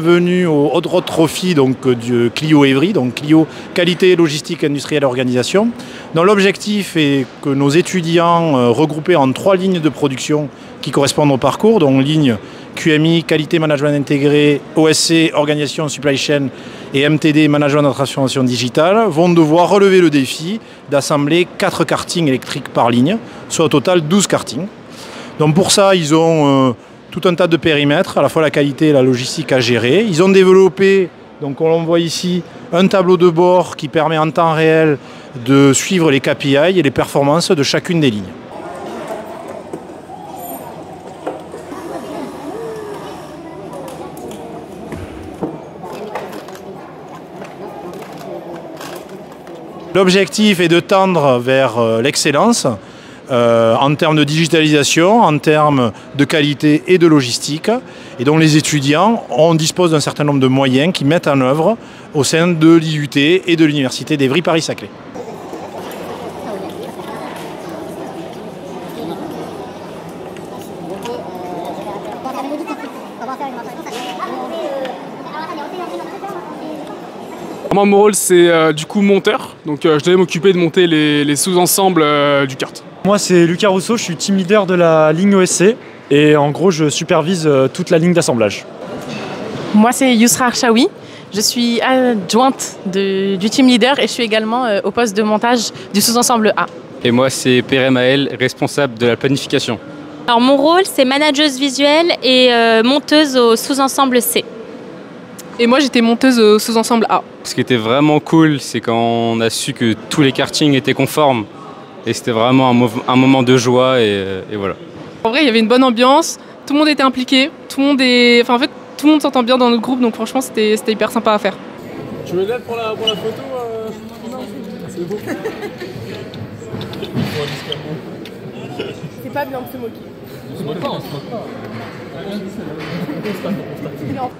bienvenue au Hot Rod Trophy donc, du Clio Évry, donc Clio Qualité, Logistique, Industrielle et Organisation. Donc, l'objectif est que nos étudiants regroupés en 3 lignes de production qui correspondent au parcours, donc ligne QMI, Qualité Management Intégré, OSC, Organisation Supply Chain et MTD, Management de la Transformation Digitale, vont devoir relever le défi d'assembler 4 kartings électriques par ligne, soit au total 12 kartings. Donc pour ça, ils ont tout un tas de périmètres, à la fois la qualité et la logistique à gérer. Ils ont développé, donc comme on voit ici, un tableau de bord qui permet en temps réel de suivre les KPI et les performances de chacune des lignes. L'objectif est de tendre vers l'excellence en termes de digitalisation, en termes de qualité et de logistique. Et donc les étudiants, on dispose d'un certain nombre de moyens qui mettent en œuvre au sein de l'IUT et de l'Université d'Évry Paris-Saclay. Moi, mon rôle, c'est du coup monteur. Donc, je devais m'occuper de monter les sous-ensembles du kart. Moi, c'est Lucas Rousseau, je suis team leader de la ligne OSC. Et en gros, je supervise toute la ligne d'assemblage. Moi, c'est Yousra Archaoui. Je suis adjointe du team leader et je suis également au poste de montage du sous-ensemble A. Et moi, c'est Perret Maël, responsable de la planification. Alors, mon rôle, c'est manageuse visuelle et monteuse au sous-ensemble C. Et moi, j'étais monteuse au sous-ensemble A. Ce qui était vraiment cool, c'est quand on a su que tous les kartings étaient conformes. Et c'était vraiment un moment de joie et voilà. En vrai, il y avait une bonne ambiance, tout le monde était impliqué, tout le monde s'entend bien dans notre groupe, donc franchement, c'était hyper sympa à faire. Tu veux l'aide pour la photo Non, c'est beau. C'est pas bien de se moquer. On se moque pas.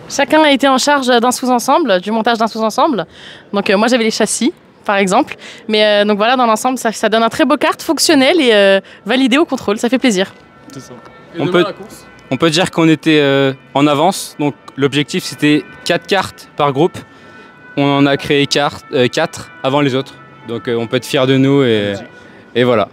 Chacun a été en charge d'un sous-ensemble, du montage d'un sous-ensemble. Donc moi j'avais les châssis par exemple. Mais donc voilà, dans l'ensemble ça donne un très beau kart fonctionnel et validé au contrôle, ça fait plaisir. C'est ça. On peut dire qu'on était en avance. Donc l'objectif c'était 4 cartes par groupe. On en a créé 4 avant les autres. Donc on peut être fiers de nous et voilà.